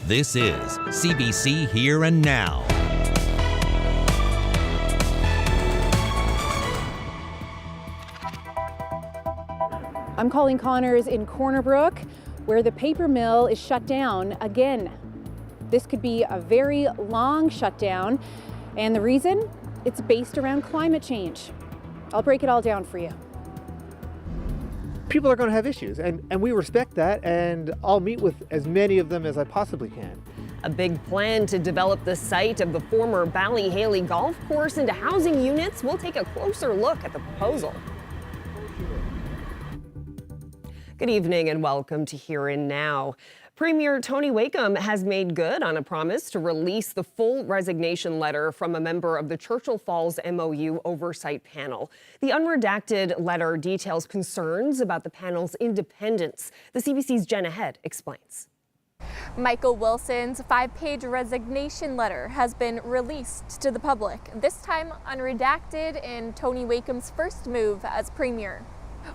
This is CBC Here and Now. I'm calling Connors in Corner Brook, where the paper mill is shut down again. This could be a very long shutdown, and the reason? It's based around climate change. I'll break it all down for you. People are going to have issues, and we respect that, and I'll meet with as many of them as I possibly can. A big plan to develop the site of the former Ballyhaley golf course into housing units. We'll take a closer look at the proposal. Good evening and welcome to Here and Now. Premier Tony Wakeham has made good on a promise to release the full resignation letter from a member of the Churchill Falls MOU Oversight Panel. The unredacted letter details concerns about the panel's independence. The CBC's Jenna Head explains. Michael Wilson's 5-page resignation letter has been released to the public, this time unredacted in Tony Wakeham's first move as Premier.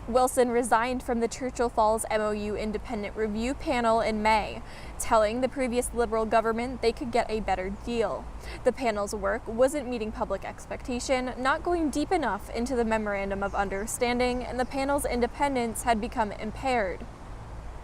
Wilson resigned from the Churchill Falls MOU Independent Review Panel in May, telling the previous Liberal government they could get a better deal. The panel's work wasn't meeting public expectation, not going deep enough into the Memorandum of Understanding, and the panel's independence had become impaired.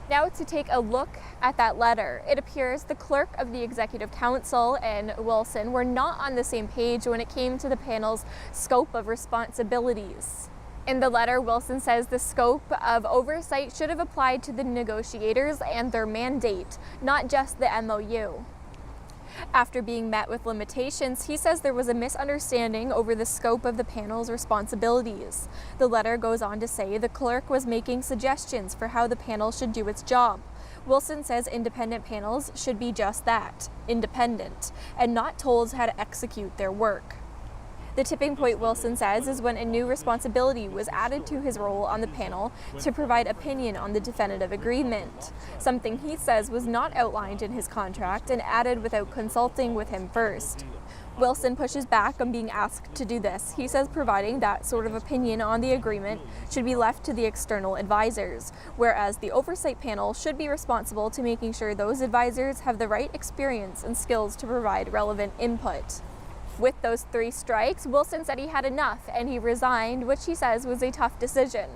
Now to take a look at that letter, it appears the clerk of the Executive Council and Wilson were not on the same page when it came to the panel's scope of responsibilities. In the letter, Wilson says the scope of oversight should have applied to the negotiators and their mandate, not just the MOU. After being met with limitations, he says there was a misunderstanding over the scope of the panel's responsibilities. The letter goes on to say the clerk was making suggestions for how the panel should do its job. Wilson says independent panels should be just that, independent, and not told how to execute their work. The tipping point, Wilson says, is when a new responsibility was added to his role on the panel to provide opinion on the definitive agreement, something he says was not outlined in his contract and added without consulting with him first. Wilson pushes back on being asked to do this. He says providing that sort of opinion on the agreement should be left to the external advisors, whereas the oversight panel should be responsible to making sure those advisors have the right experience and skills to provide relevant input. With those 3 strikes, Wilson said he had enough and he resigned, which he says was a tough decision.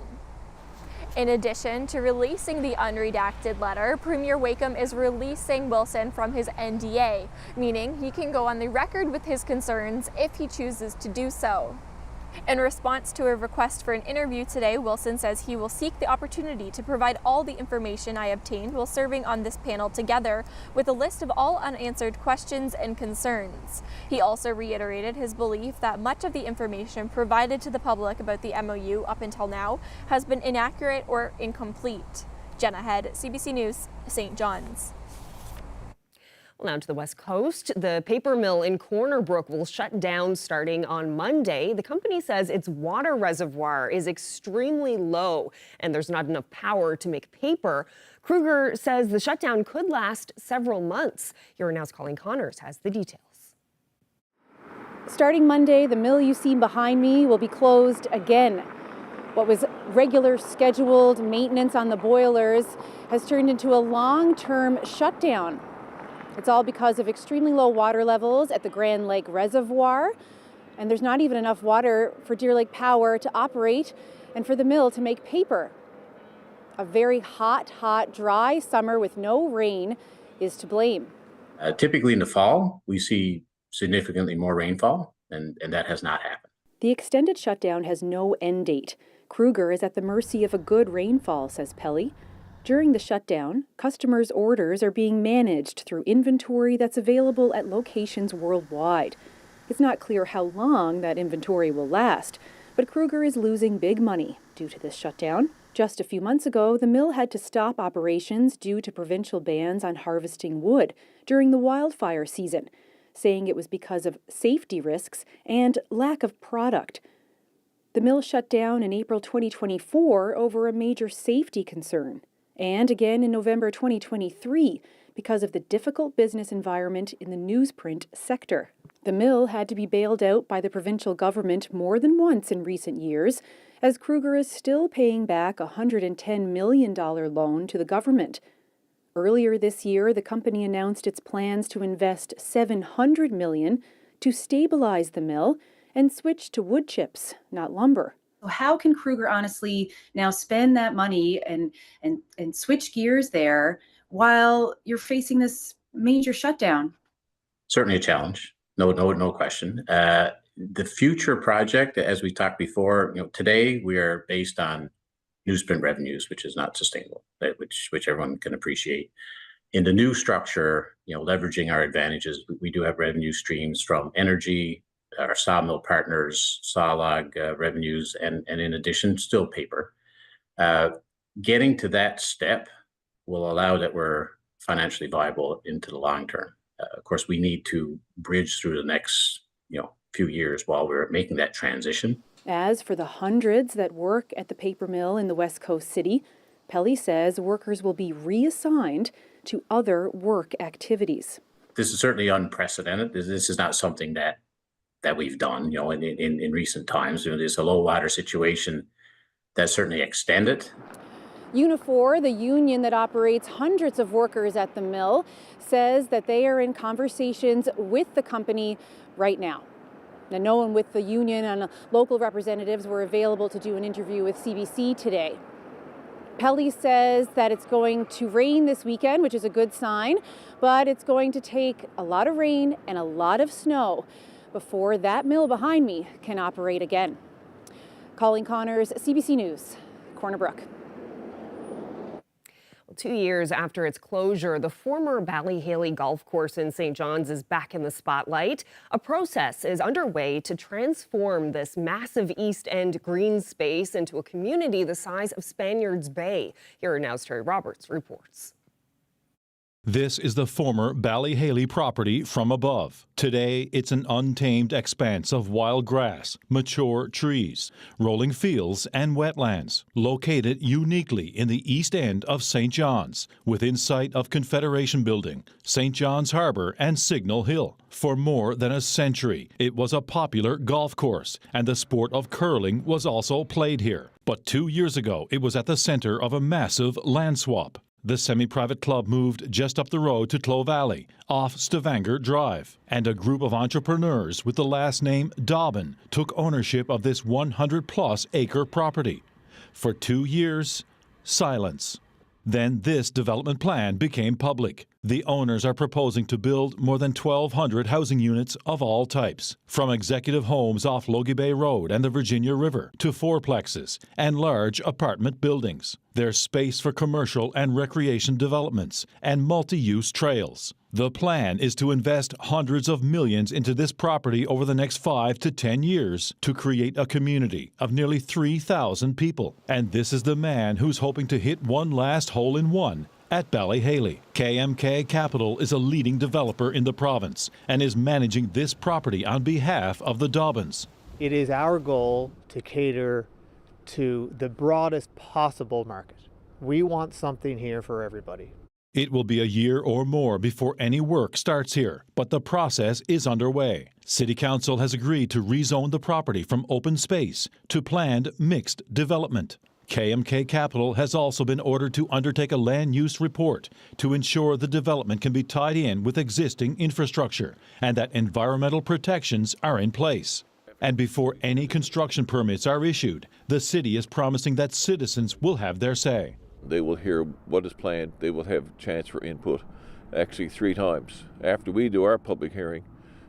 In addition to releasing the unredacted letter, Premier Wakeham is releasing Wilson from his NDA, meaning he can go on the record with his concerns if he chooses to do so. In response to a request for an interview today, Wilson says he will seek the opportunity to provide all the information I obtained while serving on this panel, together with a list of all unanswered questions and concerns. He also reiterated his belief that much of the information provided to the public about the MOU up until now has been inaccurate or incomplete. Jenna Head, CBC News, St. John's. Now to the West Coast. The paper mill in Corner Brook will shut down starting on Monday. The company says its water reservoir is extremely low and there's not enough power to make paper. Kruger says the shutdown could last several months. Here Now's Colleen Connors has the details. Starting Monday, the mill you see behind me will be closed again. What was regular scheduled maintenance on the boilers has turned into a long-term shutdown. It's all because of extremely low water levels at the Grand Lake Reservoir, and there's not even enough water for Deer Lake Power to operate and for the mill to make paper. A very hot, dry summer with no rain is to blame. Typically in the fall, we see significantly more rainfall, and that has not happened. The extended shutdown has no end date. Kruger is at the mercy of a good rainfall, says Pelly. During the shutdown, customers' orders are being managed through inventory that's available at locations worldwide. It's not clear how long that inventory will last, but Kruger is losing big money due to this shutdown. Just a few months ago, the mill had to stop operations due to provincial bans on harvesting wood during the wildfire season, saying it was because of safety risks and lack of product. The mill shut down in April 2024 over a major safety concern, and again in November 2023 because of the difficult business environment in the newsprint sector. The mill had to be bailed out by the provincial government more than once in recent years, as Kruger is still paying back a $110 million loan to the government. Earlier this year, the company announced its plans to invest $700 million to stabilize the mill and switch to wood chips, not lumber. How can Kruger honestly now spend that money and switch gears there while you're facing this major shutdown? Certainly a challenge. No question. The future project, as we talked before, today we are based on newsprint revenues, which is not sustainable, which everyone can appreciate. In the new structure, leveraging our advantages, we do have revenue streams from energy, our sawmill partners, saw log revenues, and in addition, still paper. Getting to that step will allow that we're financially viable into the long term. Of course, we need to bridge through the next few years while we're making that transition. As for the hundreds that work at the paper mill in the West Coast city, Pelly says workers will be reassigned to other work activities. This is certainly unprecedented. This is not something that we've done, in recent times. There's a low water situation that's certainly extended. Unifor, the union that operates hundreds of workers at the mill, says that they are in conversations with the company right now. Now, no one with the union and local representatives were available to do an interview with CBC today. Pelly says that it's going to rain this weekend, which is a good sign, but it's going to take a lot of rain and a lot of snow before that mill behind me can operate again. Colleen Connors, CBC News, Corner Brook. 2 years after its closure, the former Ballyhaley golf course in St. John's is back in the spotlight. A process is underway to transform this massive East End green space into a community the size of Spaniards Bay. Here Now's Terry Roberts reports. This is the former Ballyhaley property from above. Today, it's an untamed expanse of wild grass, mature trees, rolling fields and wetlands, located uniquely in the east end of St. John's, within sight of Confederation Building, St. John's Harbour and Signal Hill. For more than a century, it was a popular golf course, and the sport of curling was also played here. But 2 years ago, it was at the centre of a massive land swap. The semi-private club moved just up the road to Clough Valley, off Stavanger Drive, and a group of entrepreneurs with the last name Dobbin took ownership of this 100-plus acre property. For 2 years, silence. Then this development plan became public. The owners are proposing to build more than 1,200 housing units of all types, from executive homes off Logie Bay Road and the Virginia River to fourplexes and large apartment buildings. There's space for commercial and recreation developments and multi-use trails. The plan is to invest hundreds of millions into this property over the next 5 to 10 years to create a community of nearly 3,000 people. And this is the man who's hoping to hit one last hole in one at Ballyhaley. KMK Capital is a leading developer in the province and is managing this property on behalf of the Dobbins. It is our goal to cater to the broadest possible market. We want something here for everybody. It will be a year or more before any work starts here, but the process is underway. City Council has agreed to rezone the property from open space to planned mixed development. KMK Capital has also been ordered to undertake a land use report to ensure the development can be tied in with existing infrastructure and that environmental protections are in place. And before any construction permits are issued, the city is promising that citizens will have their say. They will hear what is planned. They will have a chance for input, actually 3 times. After we do our public hearing,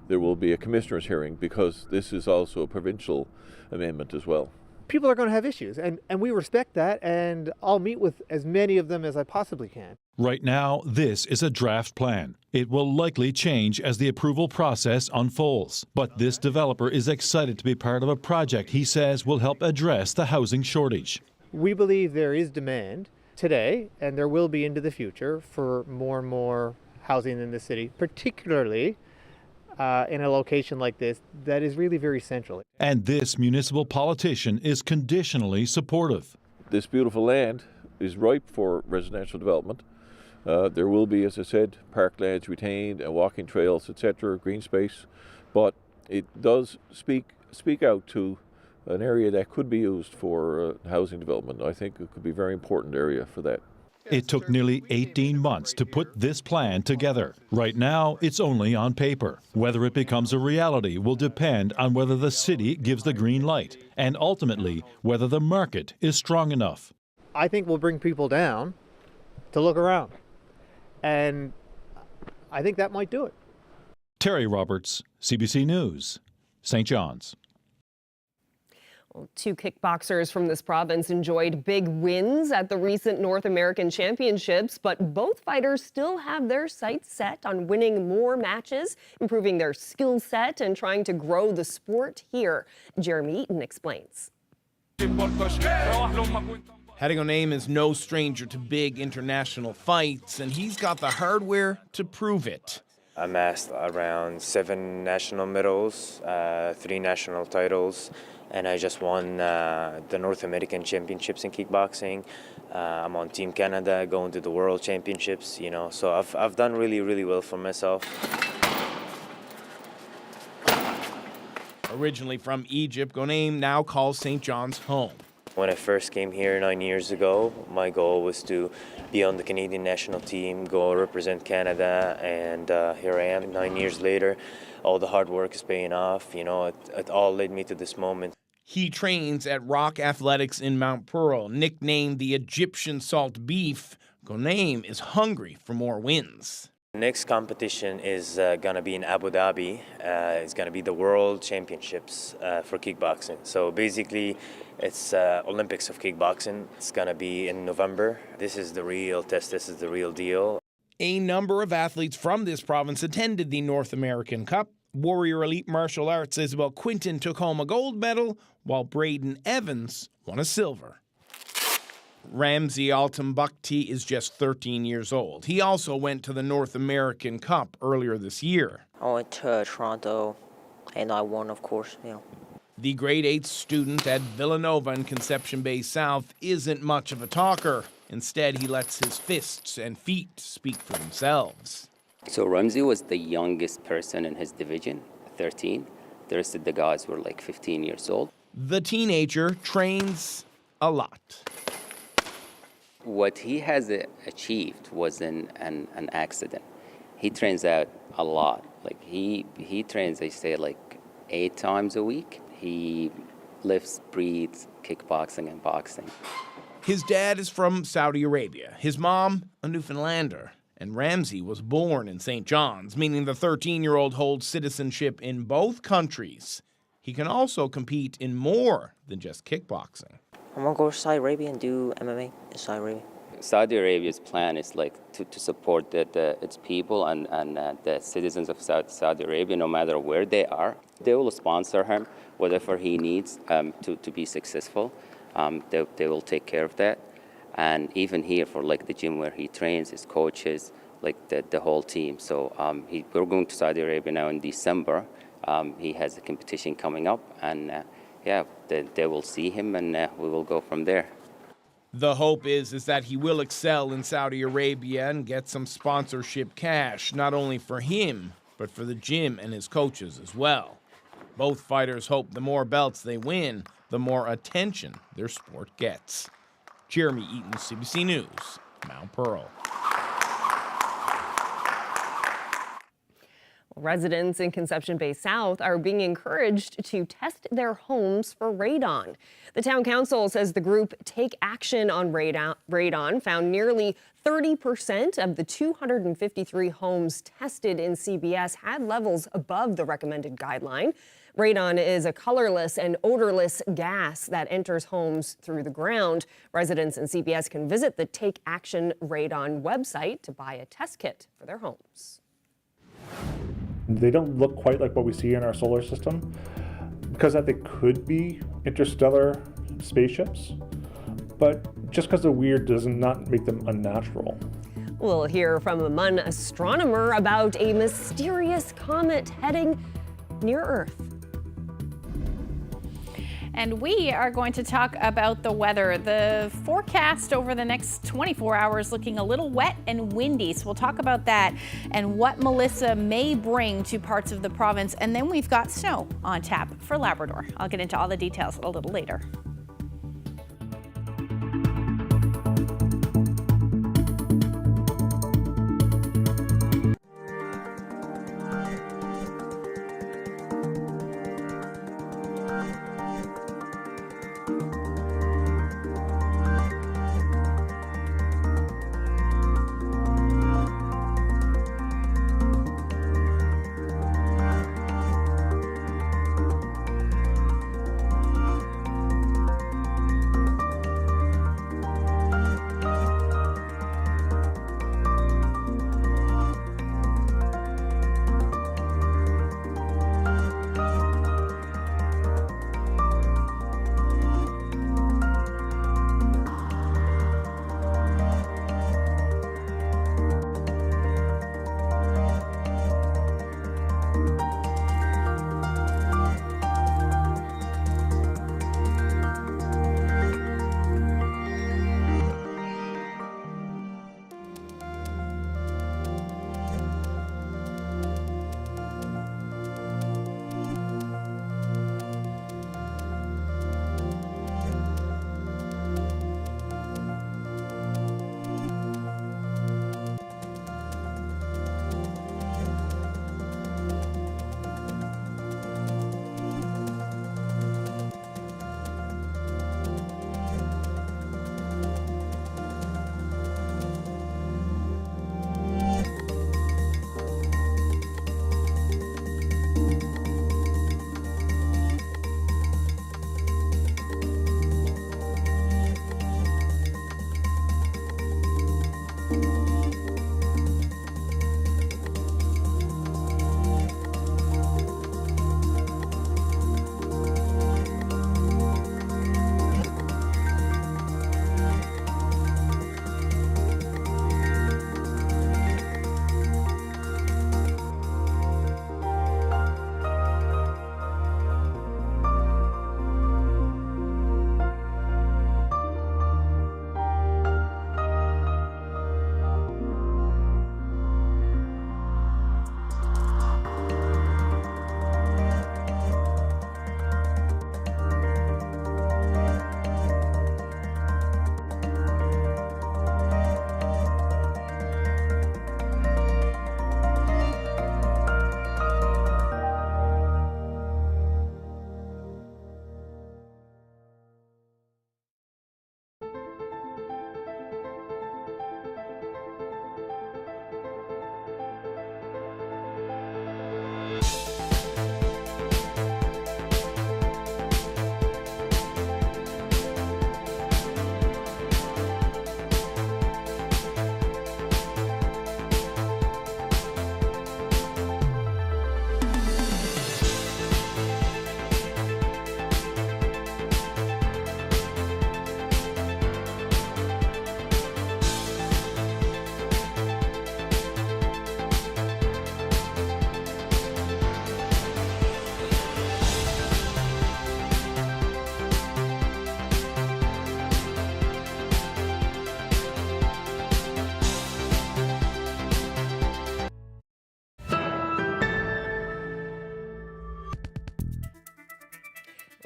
there will be a commissioner's hearing because this is also a provincial amendment as well. People are going to have issues, and we respect that, and I'll meet with as many of them as I possibly can. Right now, this is a draft plan. It will likely change as the approval process unfolds. But this developer is excited to be part of a project he says will help address the housing shortage. We believe there is demand today, and there will be into the future, for more and more housing in the city, particularly in a location like this that is really very central. And this municipal politician is conditionally supportive. This beautiful land is ripe for residential development. There will be, as I said, parklands retained and walking trails, etc., green space, but it does speak out to an area that could be used for housing development. I think it could be a very important area for that. It took nearly 18 months to put this plan together. Right now, it's only on paper. Whether it becomes a reality will depend on whether the city gives the green light and ultimately whether the market is strong enough. I think we'll bring people down to look around. And I think that might do it. Terry Roberts, CBC News, St. John's. Well, two kickboxers from this province enjoyed big wins at the recent North American Championships, but both fighters still have their sights set on winning more matches, improving their skill set, and trying to grow the sport here. Jeremy Eaton explains. Haringoname is no stranger to big international fights, and he's got the hardware to prove it. I amassed around 7 national medals, 3 national titles, and I just won the North American Championships in kickboxing. I'm on Team Canada, going to the World Championships, so I've done really, really well for myself. Originally from Egypt, Goname now calls St. John's home. When I first came here 9 years ago, my goal was to be on the Canadian national team, go represent Canada, and here I am 9 years later. All the hard work is paying off. It all led me to this moment. He trains at Rock Athletics in Mount Pearl, nicknamed the Egyptian Salt Beef. Goname is hungry for more wins. Next competition is going to be in Abu Dhabi. It's going to be the World Championships for kickboxing. So basically, it's Olympics of kickboxing. It's going to be in November. This is the real test. This is the real deal. A number of athletes from this province attended the North American Cup. Warrior Elite Martial Arts Isabel Quinton took home a gold medal, while Braden Evans won a silver. Ramsey Altumbukti is just 13 years old. He also went to the North American Cup earlier this year. I went to Toronto, and I won, of course. The grade 8 student at Villanova in Conception Bay South isn't much of a talker. Instead, he lets his fists and feet speak for themselves. So Ramsey was the youngest person in his division, 13. The rest of the guys were like 15 years old. The teenager trains a lot. What he has achieved was an accident. He trains out a lot. Like he trains, they say, like 8 times a week. He lifts, breathes, kickboxing and boxing. His dad is from Saudi Arabia. His mom, a Newfoundlander. And Ramsey was born in St. John's, meaning the 13-year-old holds citizenship in both countries. He can also compete in more than just kickboxing. I'm going to go to Saudi Arabia and do MMA in Saudi Arabia. Saudi Arabia's plan is like to support its people and the citizens of Saudi Arabia, no matter where they are. They will sponsor him, whatever he needs to be successful. They will take care of that. And even here for like the gym where he trains, his coaches, like the whole team. So we're going to Saudi Arabia now in December. He has a competition coming up, and they will see him, and we will go from there. The hope is that he will excel in Saudi Arabia and get some sponsorship cash, not only for him, but for the gym and his coaches as well. Both fighters hope the more belts they win, the more attention their sport gets. Jeremy Eaton, CBC News, Mount Pearl. Residents in Conception Bay South are being encouraged to test their homes for radon. The town council says the group Take Action on Radon found nearly 30% of the 253 homes tested in CBS had levels above the recommended guideline. Radon is a colorless and odorless gas that enters homes through the ground. Residents in CBS can visit the Take Action Radon website to buy a test kit for their homes. They don't look quite like what we see in our solar system because that they could be interstellar spaceships, but just because they're weird does not make them unnatural. We'll hear from a Mun astronomer about a mysterious comet heading near Earth. And we are going to talk about the weather. The forecast over the next 24 hours looking a little wet and windy. So we'll talk about that and what Melissa may bring to parts of the province. And then we've got snow on tap for Labrador. I'll get into all the details a little later.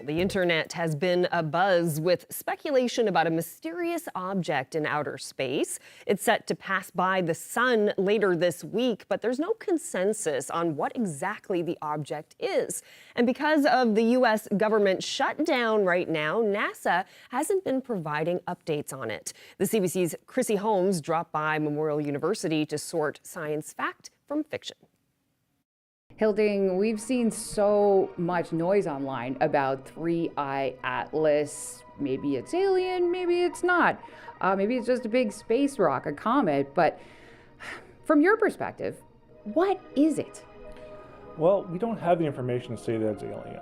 The internet has been abuzz with speculation about a mysterious object in outer space. It's set to pass by the sun later this week, but there's no consensus on what exactly the object is. And because of the U.S. government shutdown right now, NASA hasn't been providing updates on it. The CBC's Chrissy Holmes dropped by Memorial University to sort science fact from fiction. Hilding, we've seen so much noise online about 3I Atlas. Maybe it's alien, maybe it's not. Maybe it's just a big space rock, a comet. But from your perspective, what is it? Well, we don't have the information to say that it's alien.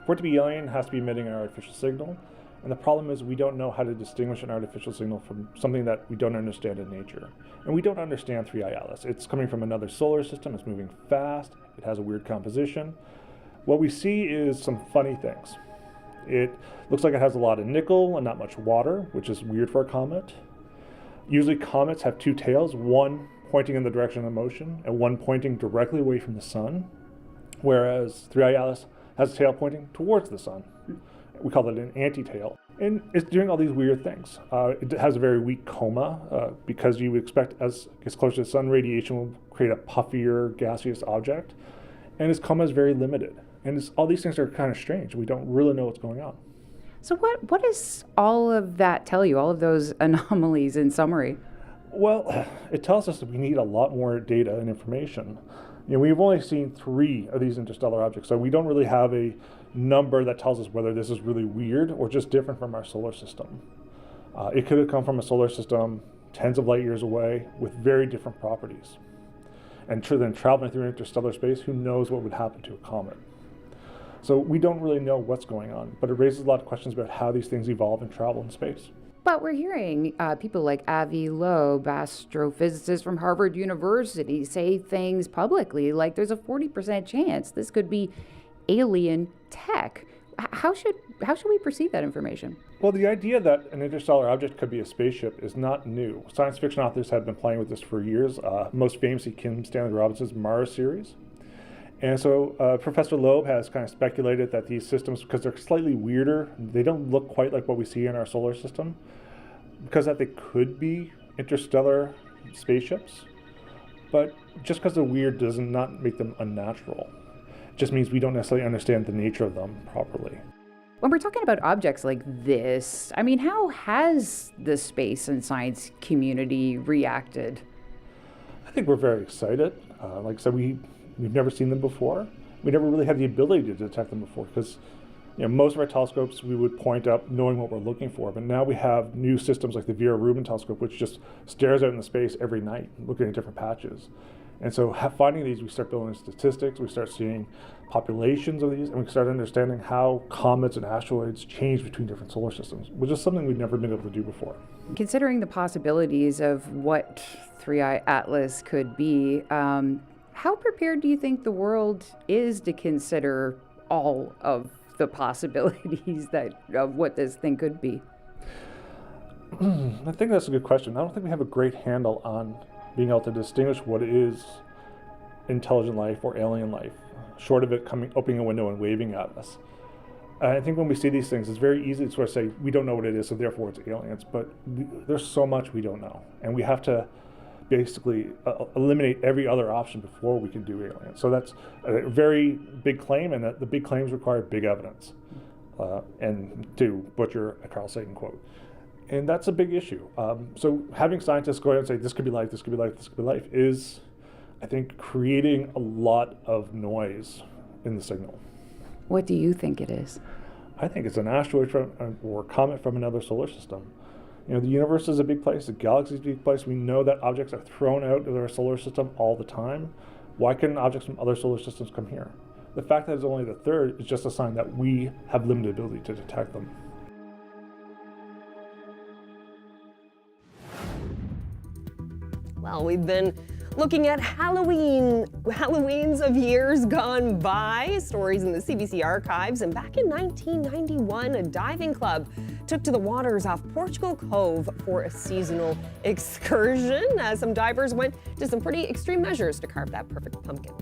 For it to be alien, it has to be emitting an artificial signal. And the problem is we don't know how to distinguish an artificial signal from something that we don't understand in nature. And we don't understand 3I Atlas. It's coming from another solar system, it's moving fast, it has a weird composition. What we see is some funny things. It looks like it has a lot of nickel and not much water, which is weird for a comet. Usually comets have two tails, one pointing in the direction of motion and one pointing directly away from the sun, whereas 3I Atlas has a tail pointing towards the sun. We call it an anti-tail. And it's doing all these weird things. It has a very weak coma because you would expect as it gets closer to the sun, radiation will create a puffier, gaseous object. And its coma is very limited. And all these things are kind of strange. We don't really know what's going on. So what does all of that tell you, all of those anomalies in summary? Well, it tells us that we need a lot more data and information. We've only seen 3 of these interstellar objects, so we don't really have a number that tells us whether this is really weird or just different from our solar system. It could have come from a solar system tens of light years away with very different properties. And then traveling through interstellar space, who knows what would happen to a comet. So we don't really know what's going on, but it raises a lot of questions about how these things evolve and travel in space. But we're hearing people like Avi Loeb, astrophysicist from Harvard University, say things publicly like there's a 40% chance this could be alien tech. How should we perceive that information? Well, the idea that an interstellar object could be a spaceship is not new. Science fiction authors have been playing with this for years, most famously Kim Stanley Robinson's Mars series. And so Professor Loeb has kind of speculated that these systems, because they're slightly weirder, they don't look quite like what we see in our solar system, because that they could be interstellar spaceships. But just because they're weird does not make them unnatural. It just means we don't necessarily understand the nature of them properly. When we're talking about objects like this, I mean, how has the space and science community reacted? I think we're very excited. Like I said, we've never seen them before. We never really had the ability to detect them before because most of our telescopes we would point up knowing what we're looking for. But now we have new systems like the Vera Rubin telescope, which just stares out into space every night looking at different patches. And so finding these, we start building statistics, we start seeing populations of these, and we start understanding how comets and asteroids change between different solar systems, which is something we've never been able to do before. Considering the possibilities of what 3I Atlas could be, how prepared do you think the world is to consider all of the possibilities of what this thing could be? I think that's a good question. I don't think we have a great handle on being able to distinguish what is intelligent life or alien life, short of it opening a window and waving at us. I think when we see these things, it's very easy to sort of say, we don't know what it is, so therefore it's aliens. But there's so much we don't know. And we have to basically eliminate every other option before we can do aliens. So that's a very big claim, and the big claims require big evidence. And to butcher a Carl Sagan quote. And that's a big issue. So having scientists go out and say, this could be life, this could be life, this could be life, is, I think, creating a lot of noise in the signal. What do you think it is? I think it's an asteroid or a comet from another solar system. The universe is a big place, the galaxy is a big place. We know that objects are thrown out of our solar system all the time. Why couldn't objects from other solar systems come here? The fact that it's only the third is just a sign that we have limited ability to detect them. Well, we've been looking at Halloweens of years gone by, stories in the CBC archives, and back in 1991, a diving club took to the waters off Portugal Cove for a seasonal excursion. Some divers went to some pretty extreme measures to carve that perfect pumpkin.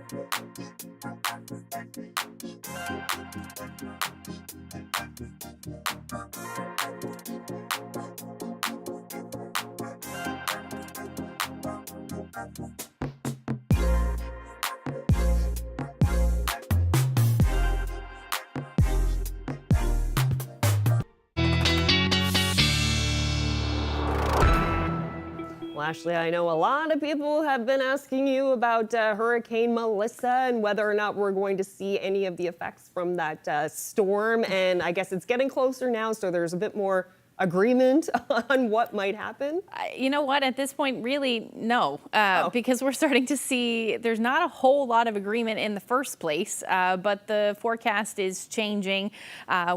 Well, Ashley, I know a lot of people have been asking you about Hurricane Melissa and whether or not we're going to see any of the effects from that storm. And I guess it's getting closer now, so there's a bit more agreement on what might happen. You know what? At this point, really, no, because we're starting to see there's not a whole lot of agreement in the first place, but the forecast is changing.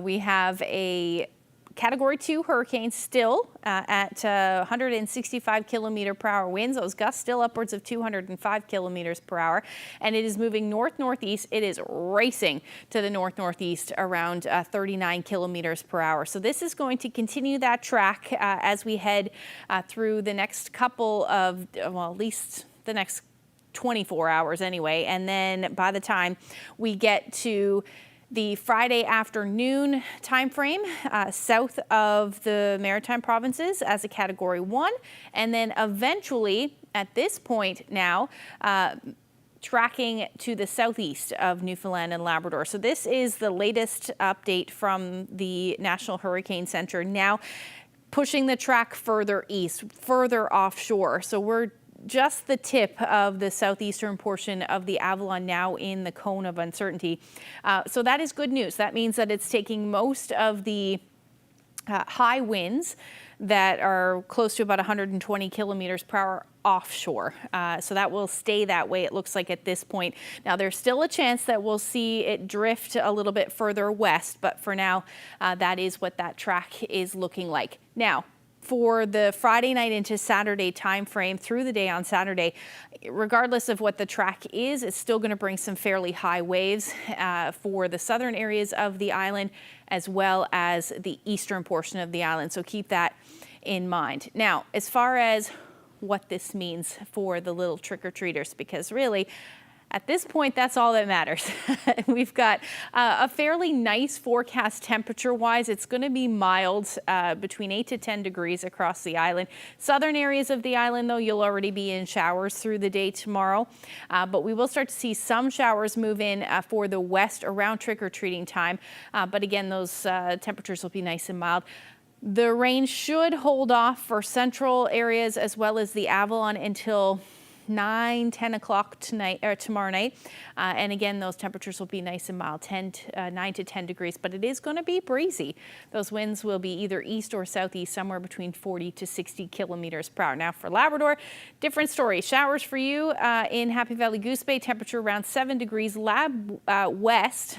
We have a Category 2 hurricane still at 165 kilometer per hour winds. Those gusts still upwards of 205 kilometers per hour. And it is moving north-northeast. It is racing to the north-northeast around 39 kilometers per hour. So this is going to continue that track as we head through the next couple of, well, at least the next 24 hours anyway. And then by the time we get to the Friday afternoon time frame south of the Maritime provinces as a Category 1, and then eventually at this point now tracking to the southeast of Newfoundland and Labrador. So this is the latest update from the National Hurricane Center, now pushing the track further east, further offshore. So we're just the tip of the southeastern portion of the Avalon, now in the cone of uncertainty. So that is good news. That means that it's taking most of the high winds that are close to about 120 kilometers per hour offshore. So that will stay that way, it looks like, at this point. Now, there's still a chance that we'll see it drift a little bit further west, but for now, that is what that track is looking like. Now, for the Friday night into Saturday time frame through the day on Saturday, regardless of what the track is, it's still going to bring some fairly high waves for the southern areas of the island as well as the eastern portion of the island. So keep that in mind. Now, as far as what this means for the little trick-or-treaters, because really, at this point, that's all that matters. We've got a fairly nice forecast temperature-wise. It's going to be mild, between 8 to 10 degrees across the island. Southern areas of the island, though, you'll already be in showers through the day tomorrow. But we will start to see some showers move in for the west around trick-or-treating time. But again, those temperatures will be nice and mild. The rain should hold off for central areas as well as the Avalon until 9-10 o'clock tonight or tomorrow night, and again those temperatures will be nice and mild, 9 to 10 degrees, but it is going to be breezy. Those winds will be either east or southeast, somewhere between 40 to 60 kilometers per hour. Now for Labrador, different story. Showers for you in Happy Valley Goose Bay, temperature around 7 degrees. West,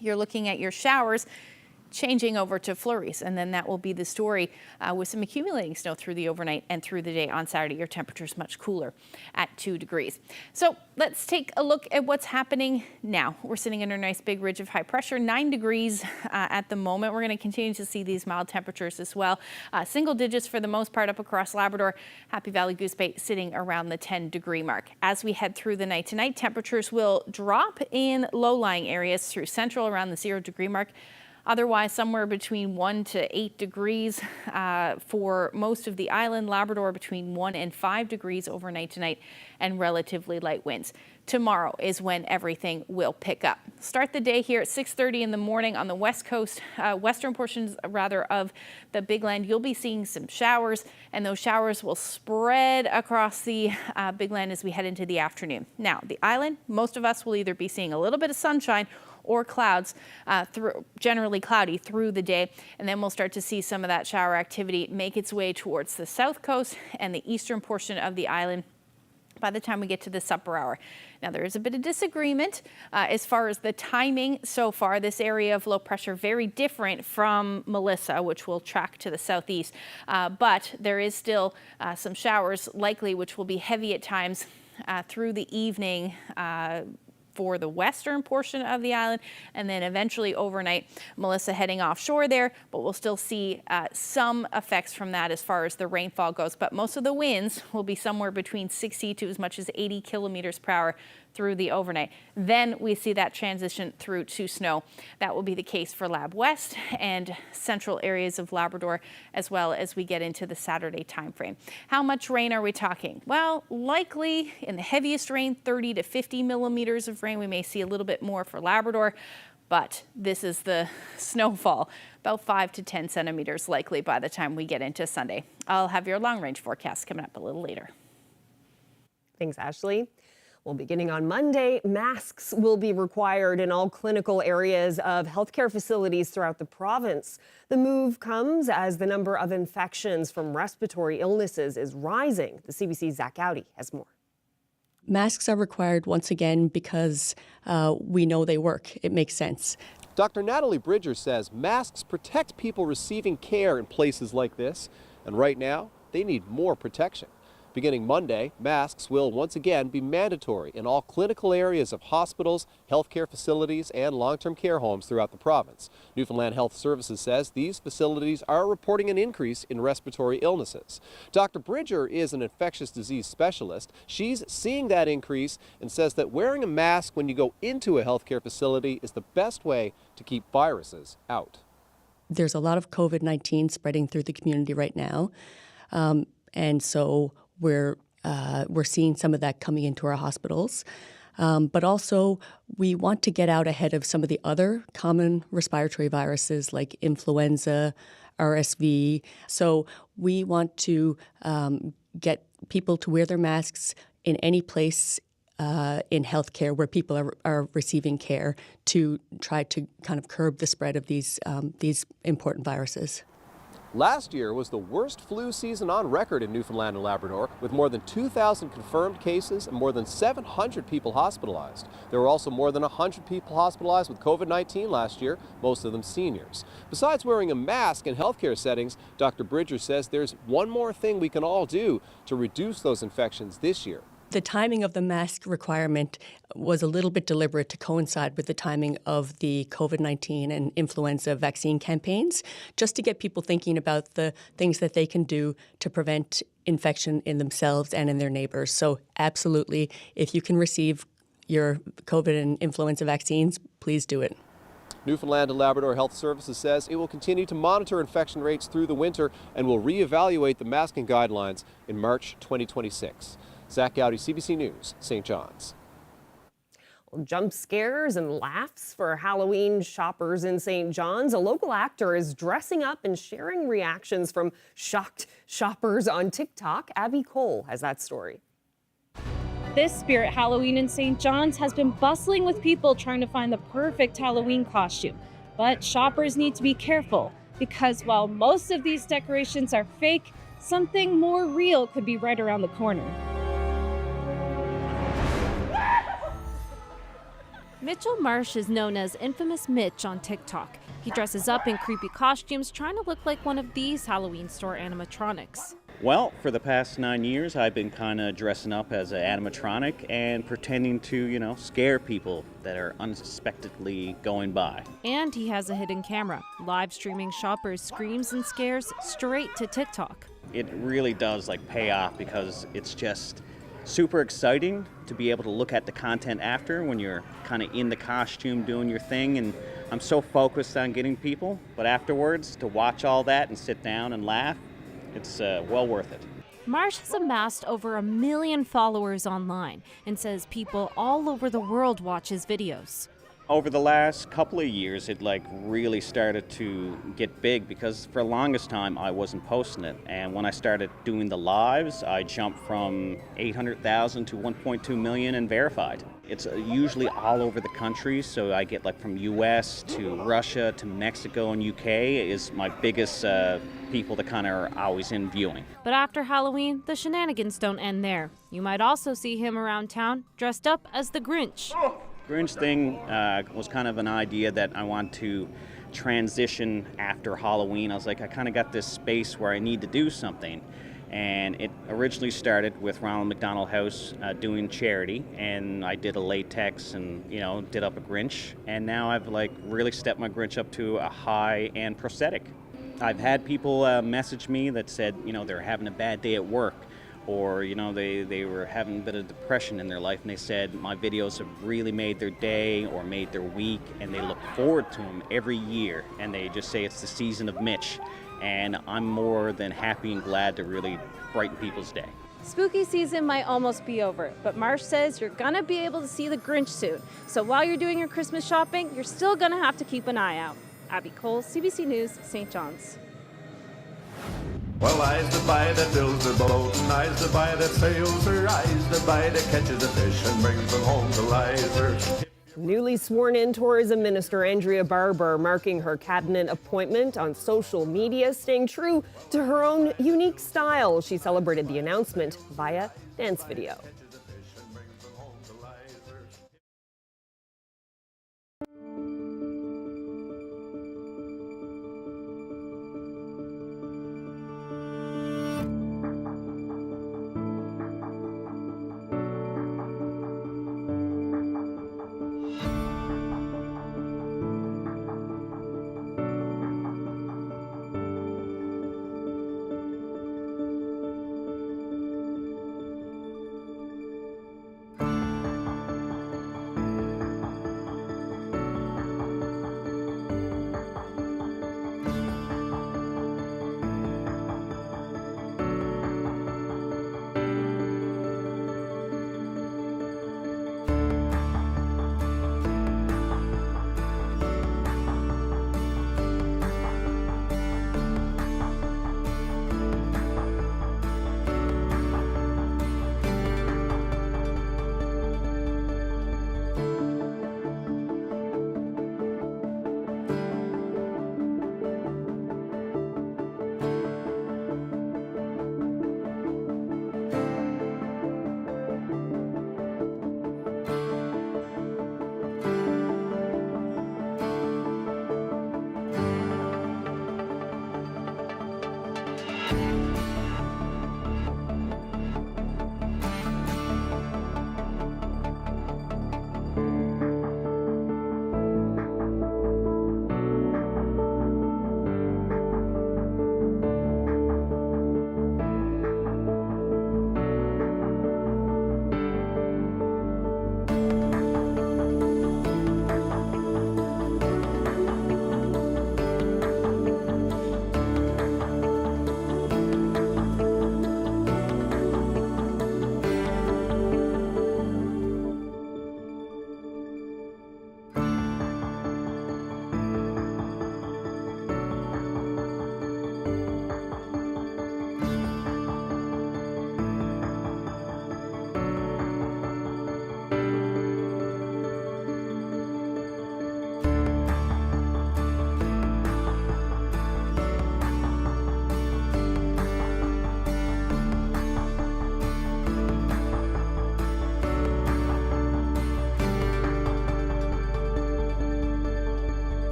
you're looking at your showers changing over to flurries, and then that will be the story with some accumulating snow through the overnight and through the day on Saturday. Your temperature is much cooler at 2 degrees. So let's take a look at what's happening now. We're sitting under a nice big ridge of high pressure, 9 degrees at the moment. We're going to continue to see these mild temperatures as well. Single digits for the most part up across Labrador. Happy Valley Goose Bay sitting around the 10-degree mark. As we head through the night tonight, temperatures will drop in low-lying areas through central around the 0-degree mark. Otherwise, somewhere between 1 to 8 degrees for most of the island. Labrador between 1 and 5 degrees overnight tonight, and relatively light winds. Tomorrow is when everything will pick up. Start the day here at 6:30 in the morning on the west coast, western portions rather of the Big Land. You'll be seeing some showers, and those showers will spread across the Big Land as we head into the afternoon. Now, the island, most of us will either be seeing a little bit of sunshine or clouds, generally cloudy through the day. And then we'll start to see some of that shower activity make its way towards the south coast and the eastern portion of the island by the time we get to the supper hour. Now, there is a bit of disagreement as far as the timing so far. This area of low pressure, very different from Melissa, which will track to the southeast. But there is still some showers likely, which will be heavy at times through the evening for the western portion of the island, and then eventually overnight, Melissa heading offshore there, but we'll still see some effects from that as far as the rainfall goes. But most of the winds will be somewhere between 60 to as much as 80 kilometers per hour through the overnight. Then we see that transition through to snow. That will be the case for Lab West and central areas of Labrador as well as we get into the Saturday timeframe. How much rain are we talking? Well, likely in the heaviest rain, 30 to 50 millimeters of rain. We may see a little bit more for Labrador, but this is the snowfall, about 5 to 10 centimeters likely by the time we get into Sunday. I'll have your long-range forecast coming up a little later. Thanks, Ashley. Well, beginning on Monday, masks will be required in all clinical areas of healthcare facilities throughout the province. The move comes as the number of infections from respiratory illnesses is rising. The CBC's Zach Gowdy has more. Masks are required once again because we know they work. It makes sense. Dr. Natalie Bridger says masks protect people receiving care in places like this, and right now they need more protection. Beginning Monday, masks will once again be mandatory in all clinical areas of hospitals, healthcare facilities, and long-term care homes throughout the province. Newfoundland Health Services says these facilities are reporting an increase in respiratory illnesses. Dr. Bridger is an infectious disease specialist. She's seeing that increase and says that wearing a mask when you go into a healthcare facility is the best way to keep viruses out. There's a lot of COVID-19 spreading through the community right now, and so we're seeing some of that coming into our hospitals. But also, we want to get out ahead of some of the other common respiratory viruses like influenza, RSV. So we want to get people to wear their masks in any place in healthcare where people are receiving care to try to kind of curb the spread of these important viruses. Last year was the worst flu season on record in Newfoundland and Labrador, with more than 2,000 confirmed cases and more than 700 people hospitalized. There were also more than 100 people hospitalized with COVID-19 last year, most of them seniors. Besides wearing a mask in healthcare settings, Dr. Bridger says there's one more thing we can all do to reduce those infections this year. The timing of the mask requirement was a little bit deliberate to coincide with the timing of the COVID-19 and influenza vaccine campaigns, just to get people thinking about the things that they can do to prevent infection in themselves and in their neighbors. So absolutely, if you can receive your COVID and influenza vaccines, please do it. Newfoundland and Labrador Health Services says it will continue to monitor infection rates through the winter and will reevaluate the masking guidelines in March 2026. Zach Gowdy, CBC News, St. John's. Well, jump scares and laughs for Halloween shoppers in St. John's. A local actor is dressing up and sharing reactions from shocked shoppers on TikTok. Abby Cole has that story. This Spirit Halloween in St. John's has been bustling with people trying to find the perfect Halloween costume. But shoppers need to be careful because while most of these decorations are fake, something more real could be right around the corner. Mitchell Marsh is known as Infamous Mitch on TikTok. He dresses up in creepy costumes trying to look like one of these Halloween store animatronics. Well, for the past 9 years, I've been kind of dressing up as an animatronic and pretending to, scare people that are unsuspectedly going by. And he has a hidden camera, live streaming shoppers' screams and scares straight to TikTok. It really does pay off because it's just super exciting to be able to look at the content after when you're kind of in the costume doing your thing, and I'm so focused on getting people, but afterwards to watch all that and sit down and laugh, it's well worth it. Marsh has amassed over 1 million followers online and says people all over the world watch his videos. Over the last couple of years, it really started to get big because for the longest time I wasn't posting it. And when I started doing the lives, I jumped from 800,000 to 1.2 million and verified. It's usually all over the country, so I get from US to Russia to Mexico and UK is my biggest people that kind of are always in viewing. But after Halloween, the shenanigans don't end there. You might also see him around town dressed up as the Grinch. Grinch thing was kind of an idea that I want to transition after Halloween. I was I kind of got this space where I need to do something. And it originally started with Ronald McDonald House doing charity, and I did a latex and, did up a Grinch. And now I've really stepped my Grinch up to a high-end prosthetic. I've had people message me that said, they're having a bad day at work, or they were having a bit of depression in their life, and they said my videos have really made their day or made their week, and they look forward to them every year, and they just say it's the season of Mitch, and I'm more than happy and glad to really brighten people's day. Spooky season might almost be over, but Marsh says you're gonna be able to see the Grinch soon. So while you're doing your Christmas shopping, you're still gonna have to keep an eye out. Abby Cole, CBC News, St. John's. Well, eyes to buy that builds their boat, and eyes to buy that sails her, eyes to buy that catches the fish and brings them home to Lizer. Newly sworn in Tourism Minister Andrea Barber marking her cabinet appointment on social media, staying true to her own unique style. She celebrated the announcement via dance video.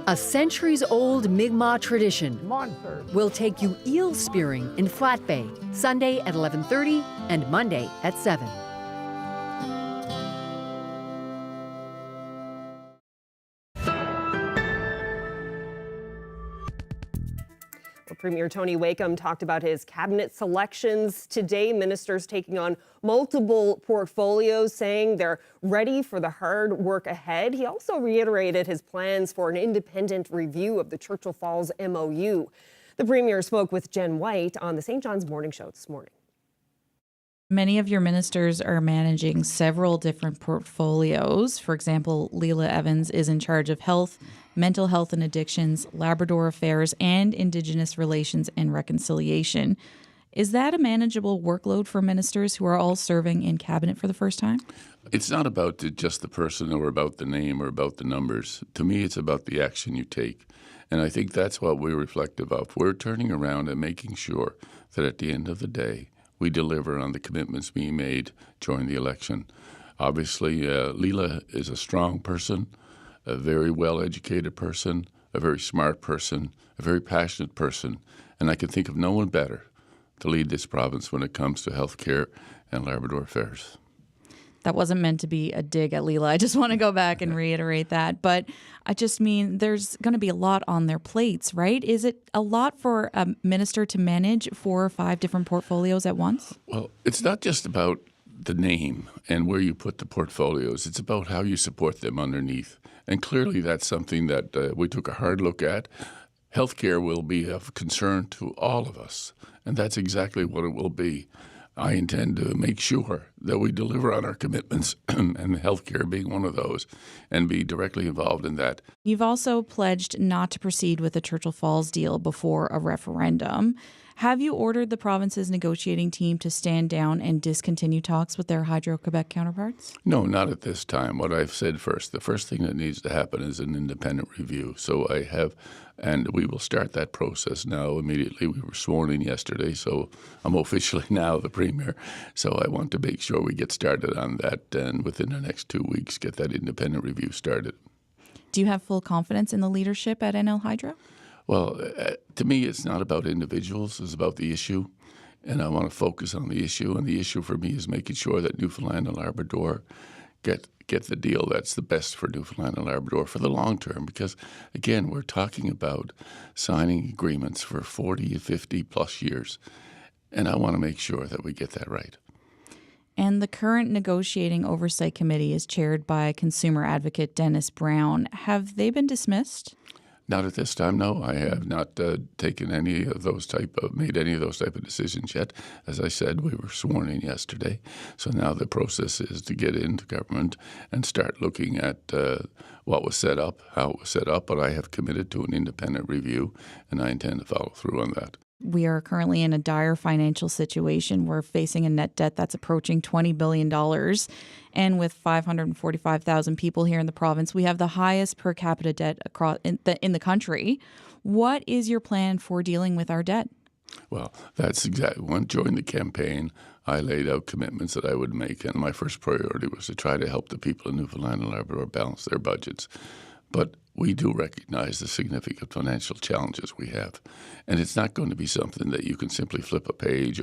A centuries-old Mi'kmaq tradition will take you eel spearing in Flat Bay, Sunday at 11:30 and Monday at 7. Premier Tony Wakeham talked about his cabinet selections today. Ministers taking on multiple portfolios, saying they're ready for the hard work ahead. He also reiterated his plans for an independent review of the Churchill Falls MOU. The Premier spoke with Jen White on the St. John's Morning Show this morning. Many of your ministers are managing several different portfolios. For example, Leila Evans is in charge of health, mental health and addictions, Labrador affairs, and Indigenous relations and reconciliation. Is that a manageable workload for ministers who are all serving in cabinet for the first time? It's not about just the person or about the name or about the numbers. To me, it's about the action you take. And I think that's what we're reflective of. We're turning around and making sure that at the end of the day, we deliver on the commitments being made during the election. Obviously, Leila is a strong person, a very well-educated person, a very smart person, a very passionate person, and I can think of no one better to lead this province when it comes to health care and Labrador affairs. That wasn't meant to be a dig at Leila. I just want to go back and reiterate that. But I just mean there's going to be a lot on their plates, right? Is it a lot for a minister to manage 4 or 5 different portfolios at once? Well, it's not just about the name and where you put the portfolios. It's about how you support them underneath. And clearly that's something that we took a hard look at. Healthcare will be of concern to all of us, and that's exactly what it will be. I intend to make sure that we deliver on our commitments, and healthcare being one of those, and be directly involved in that. You've also pledged not to proceed with the Churchill Falls deal before a referendum. Have you ordered the province's negotiating team to stand down and discontinue talks with their Hydro-Quebec counterparts? No, not at this time. What I've said first, the first thing that needs to happen is an independent review. So I have, and we will start that process now immediately. We were sworn in yesterday, so I'm officially now the Premier. So I want to make sure we get started on that, and within the next 2 weeks, get that independent review started. Do you have full confidence in the leadership at NL Hydro? Well, to me, it's not about individuals. It's about the issue, and I want to focus on the issue. And the issue for me is making sure that Newfoundland and Labrador get the deal that's the best for Newfoundland and Labrador for the long term. Because, again, we're talking about signing agreements for 40, 50 plus years, and I want to make sure that we get that right. And the current negotiating oversight committee is chaired by consumer advocate Dennis Brown. Have they been dismissed? Not at this time, no. I have not taken any of those made any of those type of decisions yet. As I said, we were sworn in yesterday. So now the process is to get into government and start looking at what was set up, how it was set up. But I have committed to an independent review, and I intend to follow through on that. We are currently in a dire financial situation. We're facing a net debt that's approaching $20 billion. And with 545,000 people here in the province, we have the highest per capita debt across in the country. What is your plan for dealing with our debt? Well, that's exactly when during the campaign, I laid out commitments that I would make. And my first priority was to try to help the people in Newfoundland and Labrador balance their budgets. But we do recognize the significant financial challenges we have. And it's not going to be something that you can simply flip a page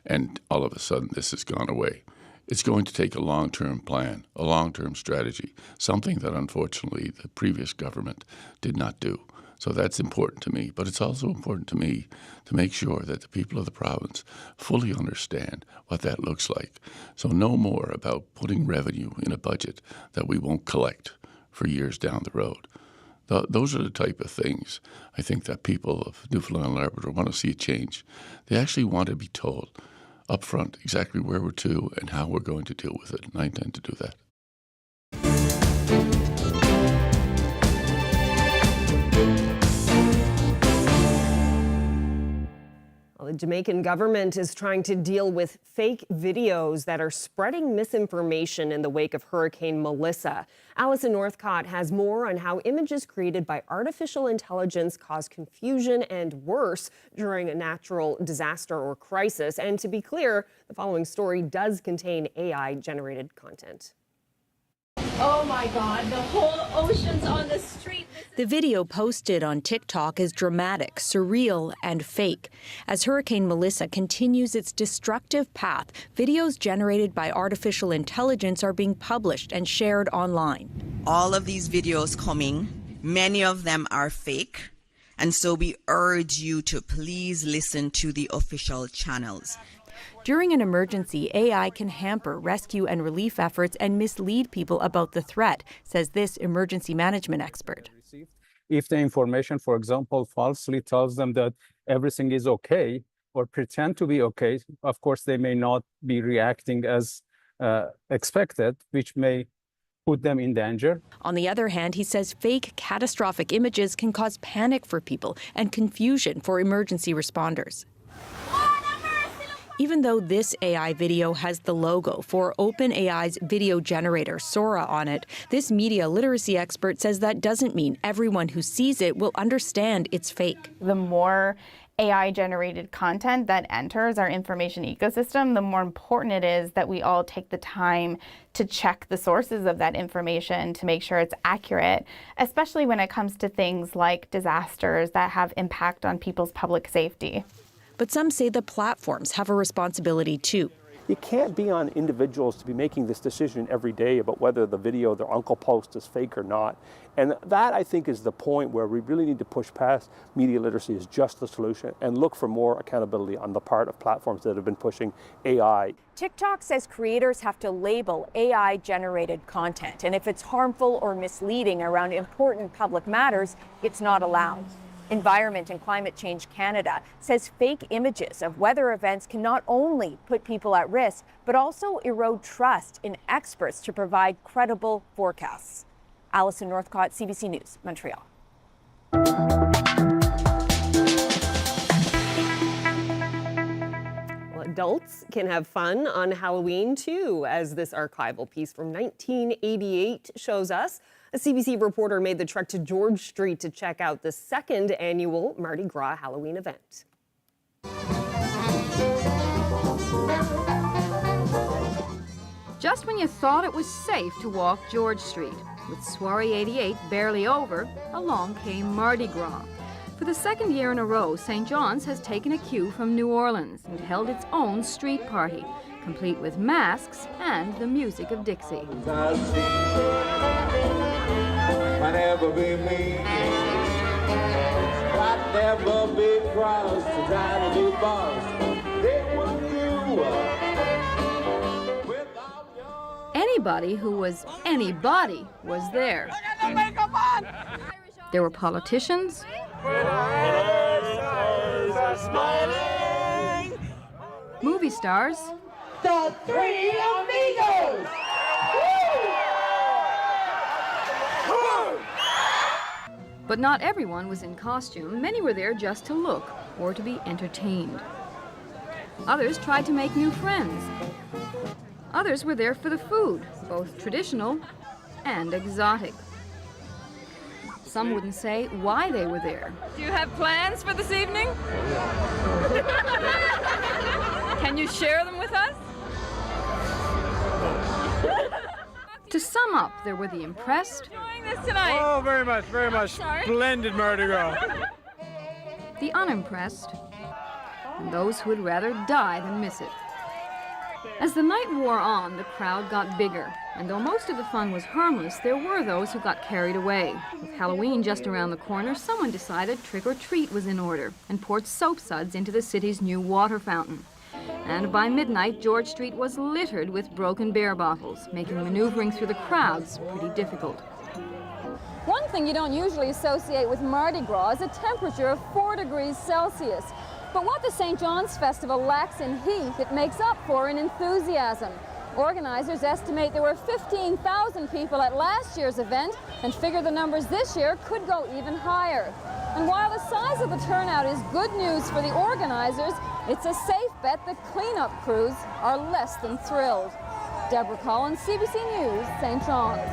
and all of a sudden this has gone away. It's going to take a long-term plan, a long-term strategy, something that unfortunately the previous government did not do. So that's important to me. But it's also important to me to make sure that the people of the province fully understand what that looks like. So no more about putting revenue in a budget that we won't collect for years down the road. Those are the type of things I think that people of Newfoundland and Labrador want to see a change. They actually want to be told up front exactly where we're to and how we're going to deal with it, and I intend to do that. Well, the Jamaican government is trying to deal with fake videos that are spreading misinformation in the wake of Hurricane Melissa. Alison Northcott has more on how images created by artificial intelligence cause confusion and worse during a natural disaster or crisis. And to be clear, the following story does contain AI-generated content. Oh my God, the whole ocean's on the street. The video posted on TikTok is dramatic, surreal, and fake. As Hurricane Melissa continues its destructive path, videos generated by artificial intelligence are being published and shared online. All of these videos coming, many of them are fake, and so we urge you to please listen to the official channels. During an emergency, AI can hamper rescue and relief efforts and mislead people about the threat, says this emergency management expert. If the information, for example, falsely tells them that everything is okay or pretend to be okay, of course, they may not be reacting as expected, which may put them in danger. On the other hand, he says fake catastrophic images can cause panic for people and confusion for emergency responders. Even though this AI video has the logo for OpenAI's video generator, Sora, on it, this media literacy expert says that doesn't mean everyone who sees it will understand it's fake. The more AI-generated content that enters our information ecosystem, the more important it is that we all take the time to check the sources of that information to make sure it's accurate, especially when it comes to things like disasters that have impact on people's public safety. But some say the platforms have a responsibility too. It can't be on individuals to be making this decision every day about whether the video their uncle posts is fake or not. And that, I think, is the point where we really need to push past media literacy as just the solution and look for more accountability on the part of platforms that have been pushing AI. TikTok says creators have to label AI-generated content, and if it's harmful or misleading around important public matters, it's not allowed. Environment and Climate Change Canada says fake images of weather events can not only put people at risk, but also erode trust in experts to provide credible forecasts. Alison Northcott, CBC News, Montreal. Well, adults can have fun on Halloween too, as this archival piece from 1988 shows us. A CBC reporter made the trek to George Street to check out the second annual Mardi Gras Halloween event. Just when you thought it was safe to walk George Street, with Soiree 88 barely over, along came Mardi Gras. For the second year in a row, St. John's has taken a cue from New Orleans and held its own street party, complete with masks and the music of Dixie. Might never be me. Might never be cross to try to be boss. It was you. Anybody who was anybody was there. There were politicians, movie stars, the Three Amigos. but not everyone was in costume. Many were there just to look or to be entertained. Others tried to make new friends. Others were there for the food, both traditional and exotic. Some wouldn't say why they were there. Do you have plans for this evening? Can you share them with us? To sum up, there were the impressed, Enjoying this tonight? Oh, very much, very much. Splendid Mardi Gras. the unimpressed, and those who would rather die than miss it. As the night wore on, the crowd got bigger, and though most of the fun was harmless, there were those who got carried away. With Halloween just around the corner, someone decided trick or treat was in order and poured soap suds into the city's new water fountain. And by midnight, George Street was littered with broken beer bottles, making maneuvering through the crowds pretty difficult. One thing you don't usually associate with Mardi Gras is a temperature of 4 degrees Celsius. But what the St. John's Festival lacks in heat, it makes up for in enthusiasm. Organizers estimate there were 15,000 people at last year's event and figure the numbers this year could go even higher. And while the size of the turnout is good news for the organizers, it's a safe bet the cleanup crews are less than thrilled. Deborah Collins, CBC News, St. John's.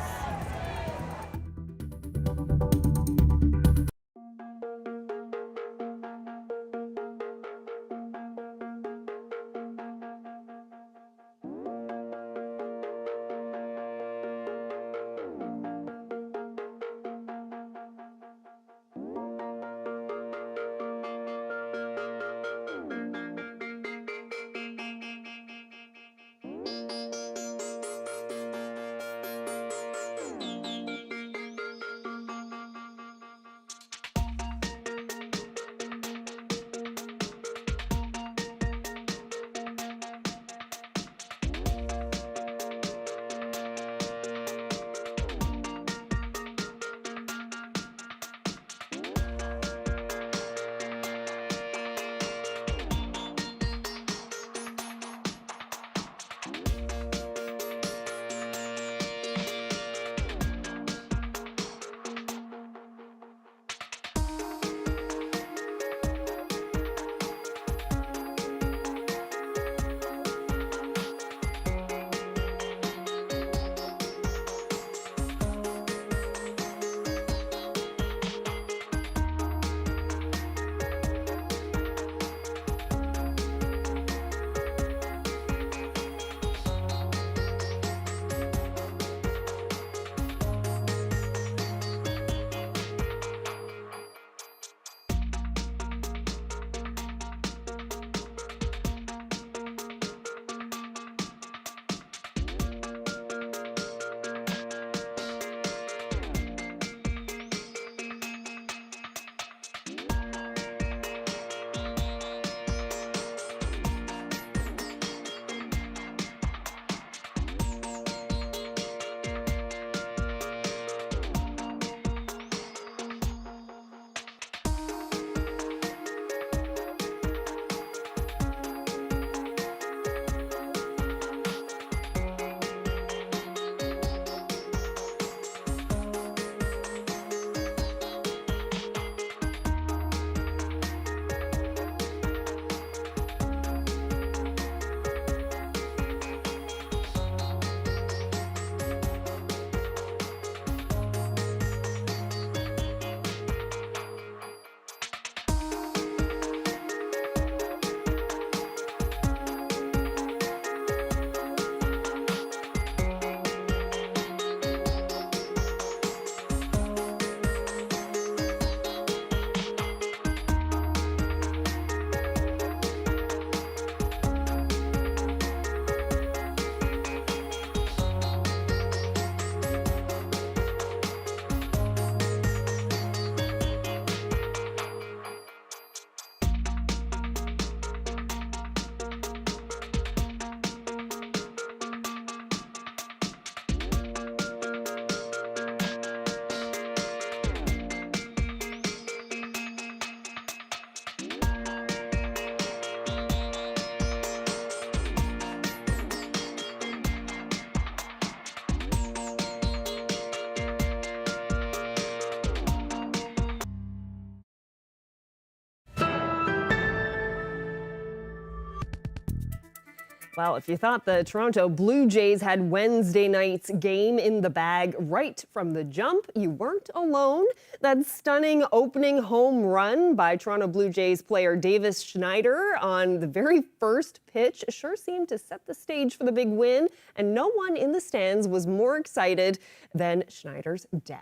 Well, if you thought the Toronto Blue Jays had Wednesday night's game in the bag right from the jump, you weren't alone. That stunning opening home run by Toronto Blue Jays player Davis Schneider on the very first pitch sure seemed to set the stage for the big win, and no one in the stands was more excited than Schneider's dad.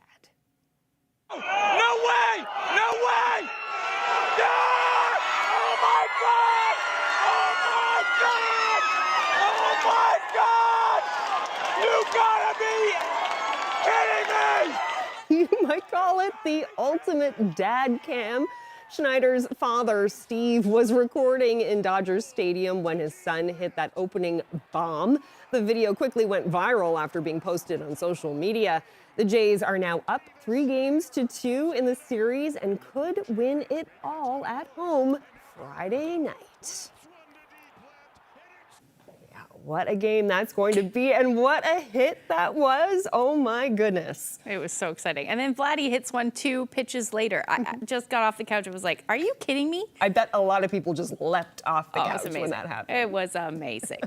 No way! No way! No! Oh my God! Oh my God! Oh my God! You gotta be kidding me! You might call it the ultimate dad cam. Schneider's father, Steve, was recording in Dodgers Stadium when his son hit that opening bomb. The video quickly went viral after being posted on social media. The Jays are now up 3-2 in the series and could win it all at home Friday night. What a game that's going to be, and what a hit that was. Oh my goodness. It was so exciting. And then Vladdy hits one 2 pitches later. I just got off the couch and was like, are you kidding me? I bet a lot of people just leapt off the couch when that happened. It was amazing.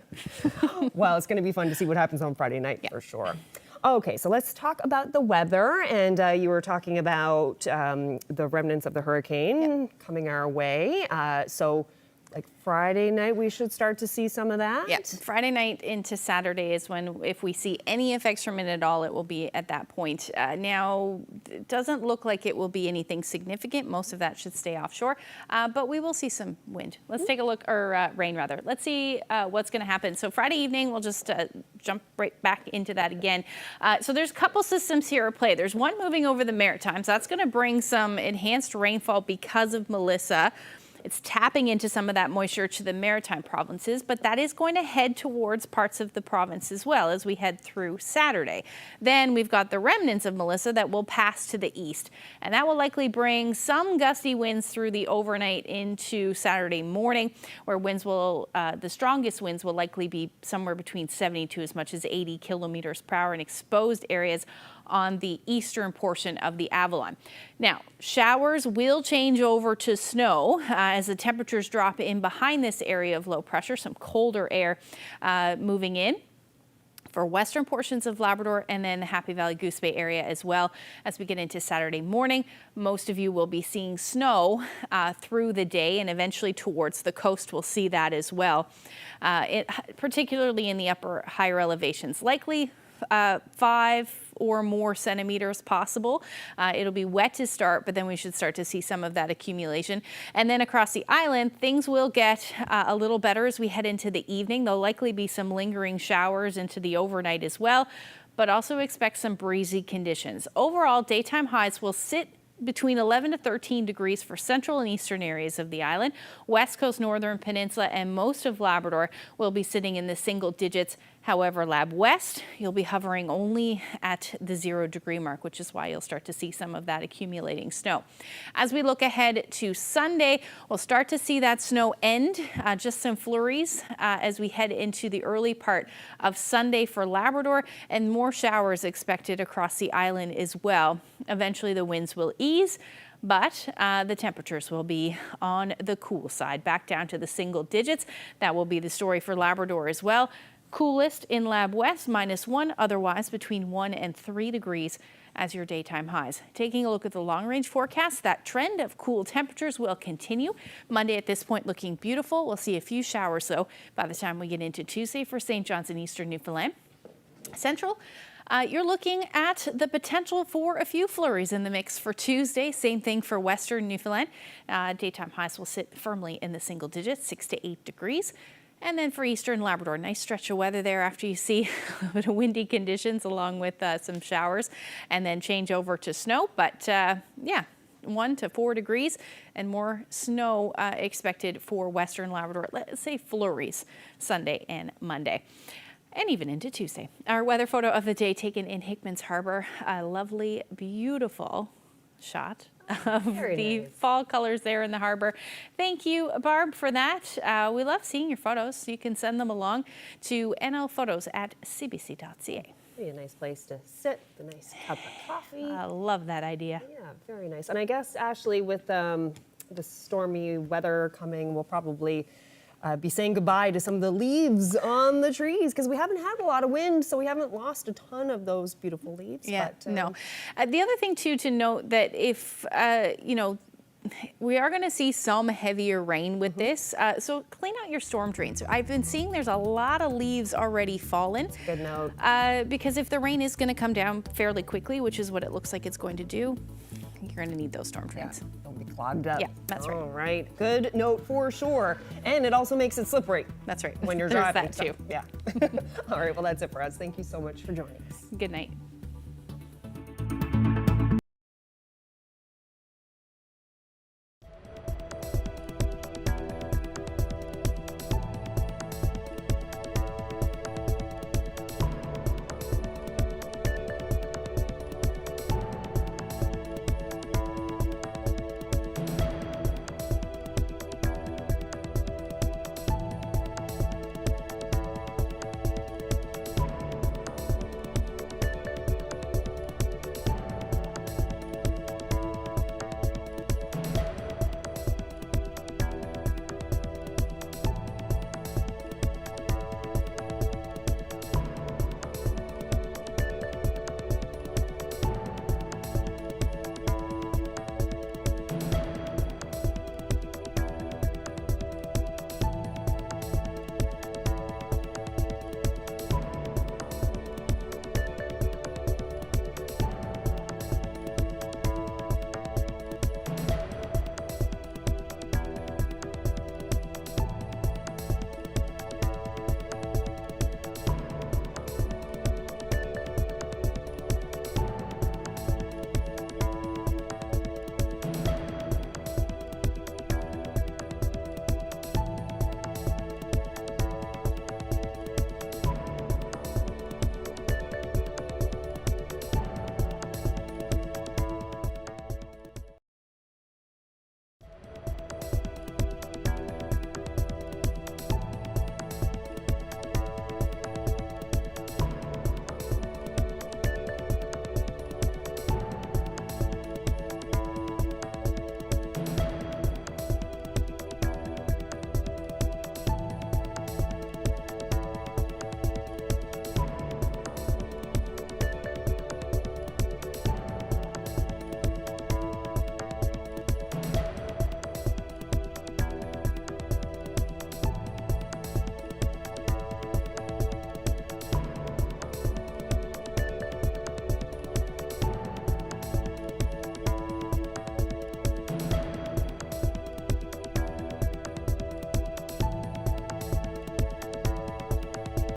Well, it's going to be fun to see what happens on Friday night for sure. Okay, so let's talk about the weather. And you were talking about the remnants of the hurricane coming our way. So like Friday night, we should start to see some of that? Yeah, Friday night into Saturday is when, if we see any effects from it at all, it will be at that point. Now, it doesn't look like it will be anything significant. Most of that should stay offshore, but we will see some wind. Let's take a look, or rain rather. Let's see what's going to happen. So Friday evening, we'll just jump right back into that again. So there's a couple systems here at play. There's one moving over the Maritimes. That's going to bring some enhanced rainfall because of Melissa. It's tapping into some of that moisture to the maritime provinces, but that is going to head towards parts of the province as well as we head through Saturday. Then we've got the remnants of Melissa that will pass to the east, and that will likely bring some gusty winds through the overnight into Saturday morning, where winds will, the strongest winds will likely be somewhere between 70 to as much as 80 kilometers per hour in exposed areas on the eastern portion of the Avalon. Now, showers will change over to snow as the temperatures drop in behind this area of low pressure, some colder air moving in for western portions of Labrador and then the Happy Valley Goose Bay area as well. As we get into Saturday morning, most of you will be seeing snow through the day, and eventually towards the coast we'll see that as well, particularly in the upper higher elevations. Likely 5 or more centimeters possible. It'll be wet to start, but then we should start to see some of that accumulation. And then across the island, things will get a little better as we head into the evening. There'll likely be some lingering showers into the overnight as well, but also expect some breezy conditions. Overall, daytime highs will sit between 11 to 13 degrees for central and eastern areas of the island. West Coast, Northern Peninsula, and most of Labrador will be sitting in the single digits. However, Lab West, you'll be hovering only at the 0 degree mark, which is why you'll start to see some of that accumulating snow. As we look ahead to Sunday, we'll start to see that snow end, just some flurries as we head into the early part of Sunday for Labrador, and more showers expected across the island as well. Eventually the winds will ease, but the temperatures will be on the cool side, back down to the single digits. That will be the story for Labrador as well. Coolest in Lab West, -1, otherwise between 1 and 3 degrees as your daytime highs. Taking a look at the long-range forecast, that trend of cool temperatures will continue. Monday at this point looking beautiful. We'll see a few showers, though, by the time we get into Tuesday for St. John's and Eastern Newfoundland. Central, you're looking at the potential for a few flurries in the mix for Tuesday. Same thing for Western Newfoundland. Daytime highs will sit firmly in the single digits, 6 to 8 degrees. And then for Eastern Labrador, nice stretch of weather there after you see a little bit of windy conditions along with some showers, and then change over to snow. But yeah, 1 to 4 degrees and more snow expected for Western Labrador. Let's say flurries Sunday and Monday, and even into Tuesday. Our weather photo of the day taken in Hickman's Harbor. A lovely, beautiful shot of the fall colors there in the harbor. Thank you, Barb, for that. We love seeing your photos. You can send them along to nlphotos@cbc.ca. Be a nice place to sit, a nice cup of coffee. I love that idea. Yeah, very nice. And I guess, Ashley, with the stormy weather coming, we'll probably be saying goodbye to some of the leaves on the trees, because we haven't had a lot of wind, so we haven't lost a ton of those beautiful leaves. Yeah, but, no. The other thing too to note that if, we are going to see some heavier rain with this, so clean out your storm drains. I've been seeing there's a lot of leaves already fallen. Good note. Because if the rain is going to come down fairly quickly, which is what it looks like it's going to do, you're going to need those storm drains. Yeah, don't be clogged up. Yeah, that's right. All right, good note for sure. And it also makes it slippery. That's right. When you're There's driving. that too. Yeah. All right, well, that's it for us. Thank you so much for joining us. Good night.